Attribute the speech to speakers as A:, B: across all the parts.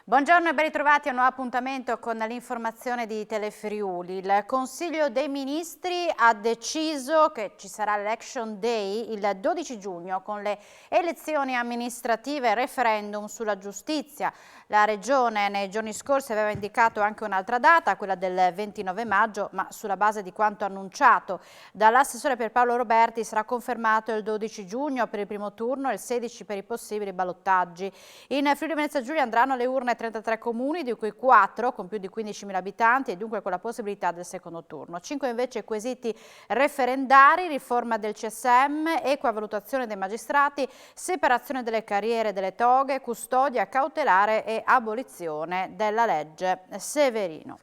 A: Buongiorno e ben ritrovati a un nuovo appuntamento con l'informazione di Telefriuli. Il Consiglio dei Ministri ha deciso che ci sarà l'Election Day il 12 giugno con le elezioni amministrative e referendum sulla giustizia. La Regione nei giorni scorsi aveva indicato anche un'altra data, quella del 29 maggio, ma sulla base di quanto annunciato dall'assessore Pierpaolo Roberti sarà confermato il 12 giugno per il primo turno e il 16 per i possibili ballottaggi. In Friuli Venezia Giulia andranno alle urne 33 comuni, di cui 4 con più di 15.000 abitanti e dunque con la possibilità del secondo turno. 5 invece quesiti referendari, riforma del CSM, equa valutazione dei magistrati, separazione delle carriere delle toghe, custodia cautelare e abolizione della legge Severino.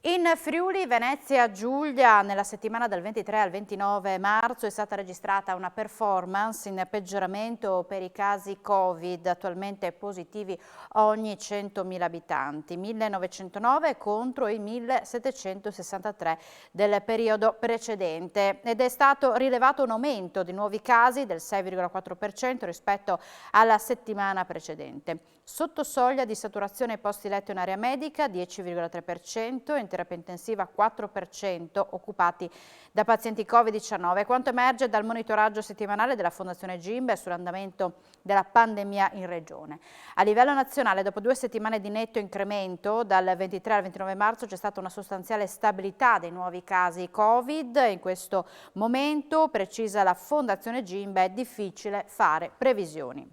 A: In Friuli Venezia Giulia nella settimana dal 23 al 29 marzo è stata registrata una performance in peggioramento per i casi Covid, attualmente positivi ogni 100.000 abitanti, 1909 contro i 1763 del periodo precedente, ed è stato rilevato un aumento di nuovi casi del 6,4% rispetto alla settimana precedente. Sotto soglia di saturazione posti letto in area medica 10,3%, in terapia intensiva 4% occupati da pazienti Covid-19, quanto emerge dal monitoraggio settimanale della Fondazione Gimbe sull'andamento della pandemia in regione. A livello nazionale, dopo 2 settimane di netto incremento, dal 23 al 29 marzo c'è stata una sostanziale stabilità dei nuovi casi Covid. In questo momento, precisa la Fondazione Gimbe, è difficile fare previsioni.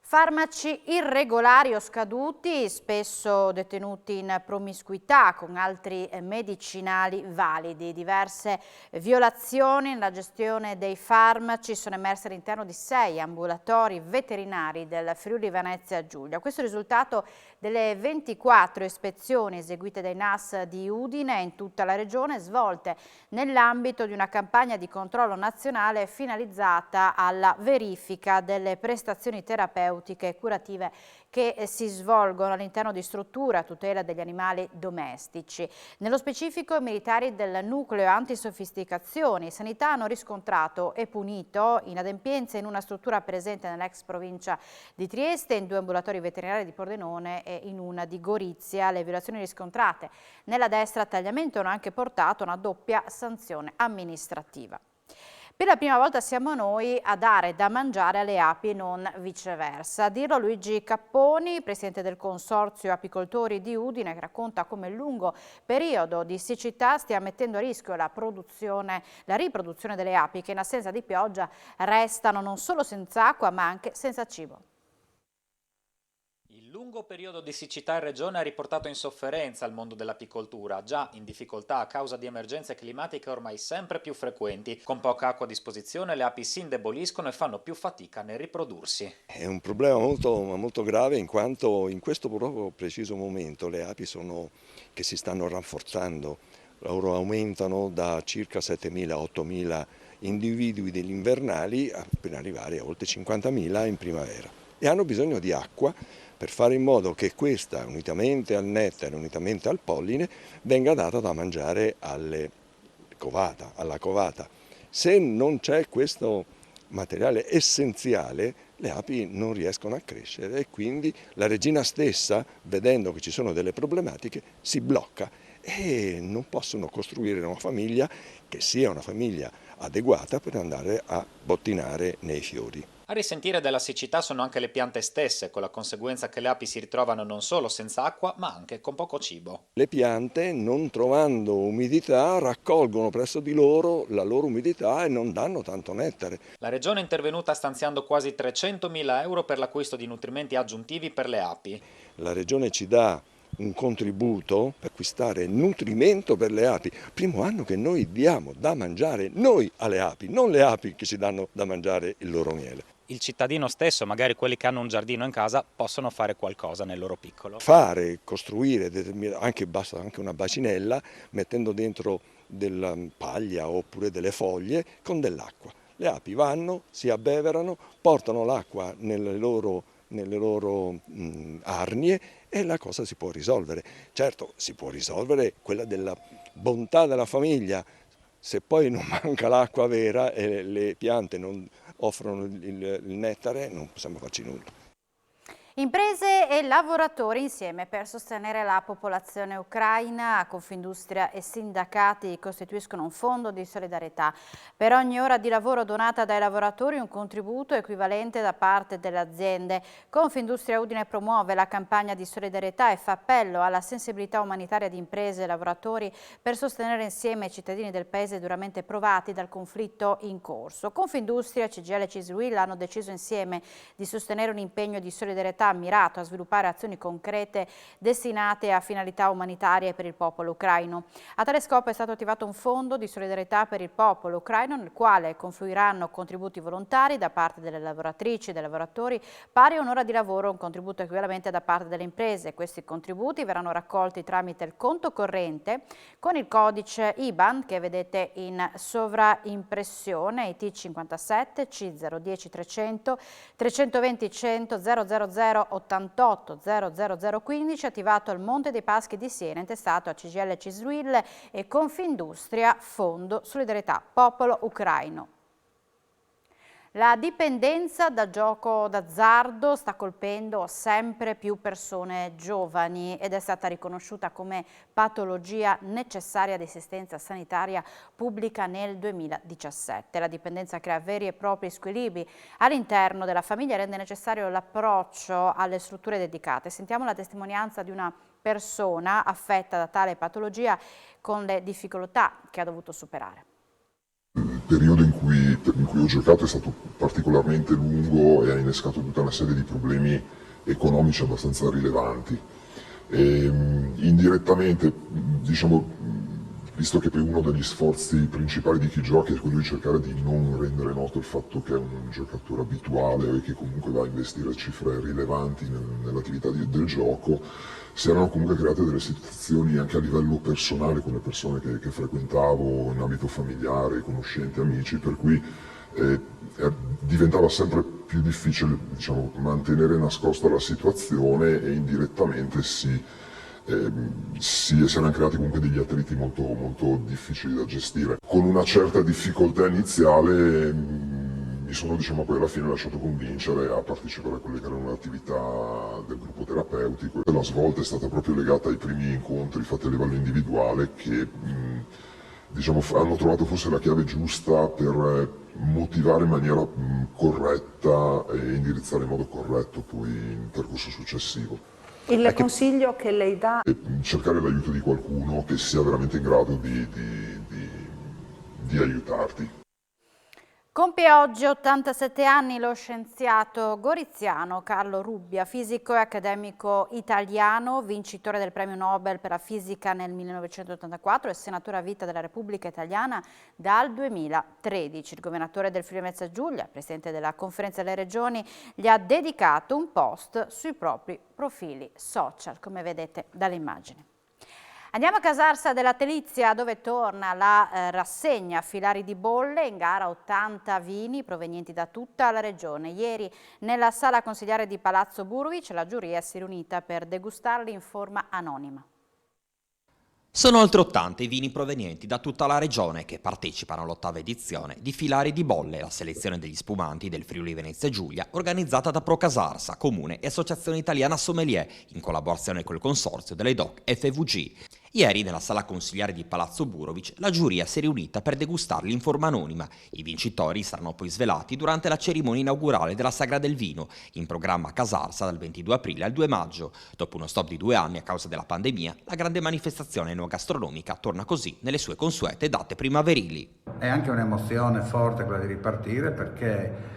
A: Farmaci irregolari o scaduti, spesso detenuti in promiscuità con altri medicinali validi. Diverse violazioni nella gestione dei farmaci sono emerse all'interno di 6 ambulatori veterinari del Friuli Venezia Giulia. Questo è il risultato delle 24 ispezioni eseguite dai NAS di Udine in tutta la regione, svolte nell'ambito di una campagna di controllo nazionale finalizzata alla verifica delle prestazioni terapeutiche e curative che si svolgono all'interno di strutture a tutela degli animali domestici. Nello specifico, i militari del nucleo antisofisticazioni sanità hanno riscontrato e punito inadempienze in una struttura presente nell'ex provincia di Trieste, in 2 ambulatori veterinari di Pordenone e in una di Gorizia. Le violazioni riscontrate nella destra a tagliamento hanno anche portato a una doppia sanzione amministrativa. Per la prima volta siamo noi a dare da mangiare alle api e non viceversa. A dirlo Luigi Capponi, presidente del Consorzio Apicoltori di Udine, che racconta come il lungo periodo di siccità stia mettendo a rischio la riproduzione delle api che in assenza di pioggia restano non solo senza acqua ma anche senza cibo.
B: Il lungo periodo di siccità in regione ha riportato in sofferenza il mondo dell'apicoltura, già in difficoltà a causa di emergenze climatiche ormai sempre più frequenti. Con poca acqua a disposizione le api si indeboliscono e fanno più fatica nel riprodursi.
C: È un problema molto grave, in quanto in questo proprio preciso momento le api che si stanno rafforzando. Loro aumentano da circa 7.000 a 8.000 individui degli invernali per arrivare a oltre 50.000 in primavera. E hanno bisogno di acqua per fare in modo che questa, unitamente al nettare, unitamente al polline, venga data da mangiare alla covata. Se non c'è questo materiale essenziale, le api non riescono a crescere e quindi la regina stessa, vedendo che ci sono delle problematiche, si blocca e non possono costruire una famiglia che sia una famiglia adeguata per andare a bottinare nei fiori.
B: A risentire della siccità sono anche le piante stesse, con la conseguenza che le api si ritrovano non solo senza acqua, ma anche con poco cibo.
C: Le piante, non trovando umidità, raccolgono presso di loro la loro umidità e non danno tanto nettare.
B: La regione è intervenuta stanziando quasi 300.000 euro per l'acquisto di nutrimenti aggiuntivi per le api.
C: La regione ci dà un contributo per acquistare nutrimento per le api. Primo anno che noi diamo da mangiare noi alle api, non le api che ci danno da mangiare il loro miele.
B: Il cittadino stesso, magari quelli che hanno un giardino in casa, possono fare qualcosa nel loro piccolo.
C: Costruire, basta anche una bacinella, mettendo dentro della paglia oppure delle foglie con dell'acqua. Le api vanno, si abbeverano, portano l'acqua nelle loro arnie e la cosa si può risolvere. Certo, si può risolvere quella della bontà della famiglia. Se poi non manca l'acqua vera e le piante non offrono il nettare, non possiamo farci nulla.
A: Imprese e lavoratori insieme per sostenere la popolazione ucraina. Confindustria e sindacati costituiscono un fondo di solidarietà. Per ogni ora di lavoro donata dai lavoratori un contributo equivalente da parte delle aziende. Confindustria Udine promuove la campagna di solidarietà e fa appello alla sensibilità umanitaria di imprese e lavoratori per sostenere insieme i cittadini del paese duramente provati dal conflitto in corso. Confindustria, CGIL e CISL hanno deciso insieme di sostenere un impegno di solidarietà mirato a sviluppare azioni concrete destinate a finalità umanitarie per il popolo ucraino. A tale scopo è stato attivato un fondo di solidarietà per il popolo ucraino nel quale confluiranno contributi volontari da parte delle lavoratrici e dei lavoratori pari a un'ora di lavoro, un contributo equivalente da parte delle imprese. Questi contributi verranno raccolti tramite il conto corrente con il codice IBAN che vedete in sovraimpressione IT57 C010 300 320 100 000 88 00015 attivato al Monte dei Paschi di Siena, intestato a CGIL CISL e Confindustria Fondo Solidarietà Popolo Ucraino. La dipendenza da gioco d'azzardo sta colpendo sempre più persone giovani ed è stata riconosciuta come patologia necessaria di assistenza sanitaria pubblica nel 2017. La dipendenza crea veri e propri squilibri all'interno della famiglia e rende necessario l'approccio alle strutture dedicate. Sentiamo la testimonianza di una persona affetta da tale patologia con le difficoltà che ha dovuto superare.
D: Il periodo in cui ho giocato è stato particolarmente lungo e ha innescato tutta una serie di problemi economici abbastanza rilevanti. Indirettamente, diciamo, visto che poi uno degli sforzi principali di chi gioca è quello di cercare di non rendere noto il fatto che è un giocatore abituale e che comunque va a investire cifre rilevanti nell'attività del gioco, si erano comunque create delle situazioni anche a livello personale con le persone che frequentavo in ambito familiare, conoscenti, amici, per cui diventava sempre più difficile, diciamo, mantenere nascosta la situazione e indirettamente si erano creati comunque degli attriti molto, molto difficili da gestire. Con una certa difficoltà iniziale mi sono, diciamo, poi alla fine lasciato convincere a partecipare a quelle che erano le attività del gruppo terapeutico. La svolta è stata proprio legata ai primi incontri fatti a livello individuale che diciamo, hanno trovato forse la chiave giusta per motivare in maniera corretta e indirizzare in modo corretto poi il percorso successivo.
E: Il consiglio che lei dà?
D: Cercare l'aiuto di qualcuno che sia veramente in grado di aiutarti.
A: Compie oggi 87 anni lo scienziato goriziano Carlo Rubbia, fisico e accademico italiano, vincitore del premio Nobel per la fisica nel 1984 e senatore a vita della Repubblica Italiana dal 2013. Il governatore del Friuli Venezia Giulia, presidente della Conferenza delle Regioni, gli ha dedicato un post sui propri profili social, come vedete dalle immagini. Andiamo a Casarsa della Telizia dove torna la rassegna Filari di Bolle, in gara 80 vini provenienti da tutta la regione. Ieri nella sala consigliare di Palazzo Burovic la giuria si è riunita per degustarli in forma anonima.
F: Sono oltre 80 i vini provenienti da tutta la regione che partecipano all'8ª edizione di Filari di Bolle, la selezione degli spumanti del Friuli Venezia Giulia, organizzata da Pro Casarsa, Comune e Associazione Italiana Sommelier, in collaborazione col consorzio delle DOC FVG. Ieri, nella sala consigliare di Palazzo Burovic, la giuria si è riunita per degustarli in forma anonima. I vincitori saranno poi svelati durante la cerimonia inaugurale della Sagra del Vino, in programma a Casarsa dal 22 aprile al 2 maggio. Dopo uno stop di 2 anni a causa della pandemia, la grande manifestazione enogastronomica torna così nelle sue consuete date primaverili.
G: È anche un'emozione forte quella di ripartire perché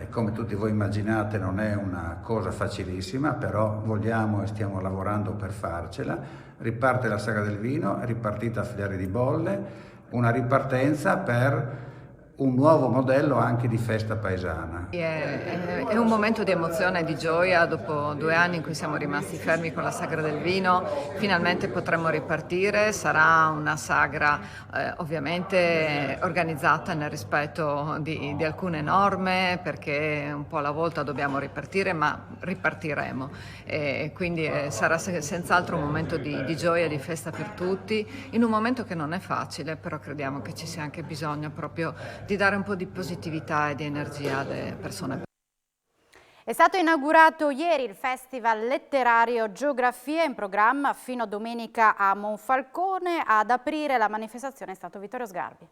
G: come tutti voi immaginate non è una cosa facilissima, però vogliamo e stiamo lavorando per farcela. Riparte la Sagra del Vino, è ripartita a Filari di Bolle, una ripartenza per un nuovo modello anche di festa paesana.
H: È un momento di emozione e di gioia dopo 2 anni in cui siamo rimasti fermi con la Sagra del Vino. Finalmente potremo ripartire, sarà una sagra ovviamente organizzata nel rispetto di alcune norme, perché un po' alla volta dobbiamo ripartire, ma ripartiremo. E quindi sarà senz'altro un momento di gioia e di festa per tutti, in un momento che non è facile, però crediamo che ci sia anche bisogno proprio di dare un po' di positività e di energia alle persone.
A: È stato inaugurato ieri il Festival Letterario Geografia, in programma fino a domenica a Monfalcone. Ad aprire la manifestazione è stato Vittorio Sgarbi.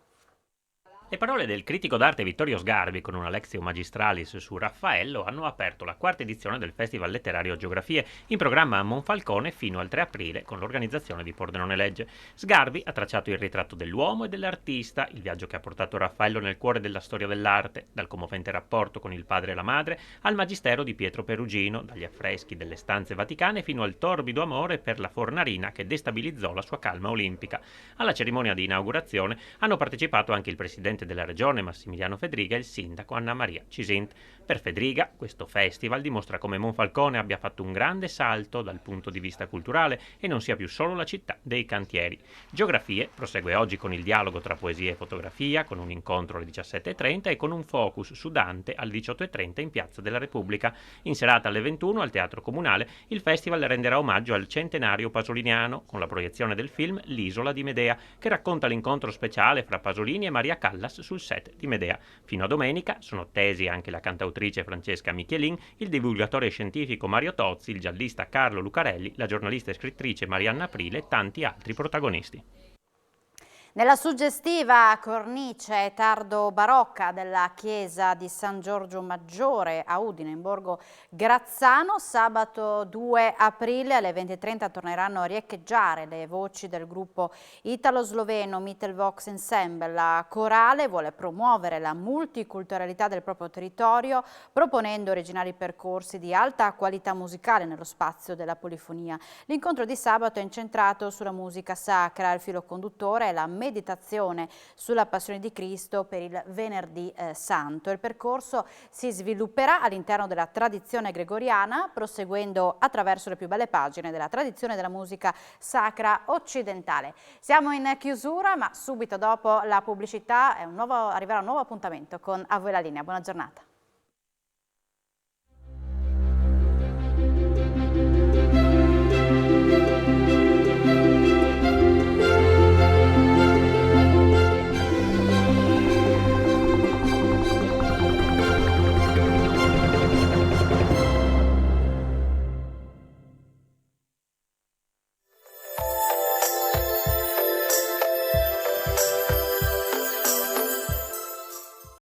I: Le parole del critico d'arte Vittorio Sgarbi con una Lectio Magistralis su Raffaello hanno aperto la quarta edizione del Festival Letterario Geografie, in programma a Monfalcone fino al 3 aprile con l'organizzazione di Pordenone Legge. Sgarbi ha tracciato il ritratto dell'uomo e dell'artista, il viaggio che ha portato Raffaello nel cuore della storia dell'arte, dal commovente rapporto con il padre e la madre al magistero di Pietro Perugino, dagli affreschi delle stanze vaticane fino al torbido amore per la fornarina che destabilizzò la sua calma olimpica. Alla cerimonia di inaugurazione hanno partecipato anche il presidente della regione Massimiliano Fedriga e il sindaco Anna Maria Cisint. Per Fedriga questo festival dimostra come Monfalcone abbia fatto un grande salto dal punto di vista culturale e non sia più solo la città dei cantieri. Geografie prosegue oggi con il dialogo tra poesia e fotografia, con un incontro alle 17:30 e con un focus su Dante alle 18:30 in Piazza della Repubblica. In serata alle 21 al Teatro Comunale il festival renderà omaggio al centenario pasoliniano con la proiezione del film L'isola di Medea, che racconta l'incontro speciale fra Pasolini e Maria Callas sul set di Medea. Fino a domenica sono attesi anche la cantautrice Francesca Michelin, il divulgatore scientifico Mario Tozzi, il giallista Carlo Lucarelli, la giornalista e scrittrice Marianna Aprile e tanti altri protagonisti.
A: Nella suggestiva cornice tardo-barocca della chiesa di San Giorgio Maggiore a Udine, in Borgo Grazzano, sabato 2 aprile alle 20:30 torneranno a riecheggiare le voci del gruppo italo-sloveno Mittelvox Ensemble. La corale vuole promuovere la multiculturalità del proprio territorio, proponendo originali percorsi di alta qualità musicale nello spazio della polifonia. L'incontro di sabato è incentrato sulla musica sacra, il filo conduttore è la meditazione sulla Passione di Cristo per il Venerdì Santo. Il percorso si svilupperà all'interno della tradizione gregoriana, proseguendo attraverso le più belle pagine della tradizione della musica sacra occidentale. Siamo in chiusura, ma subito dopo la pubblicità arriverà un nuovo appuntamento con A Voi la Linea. Buona giornata.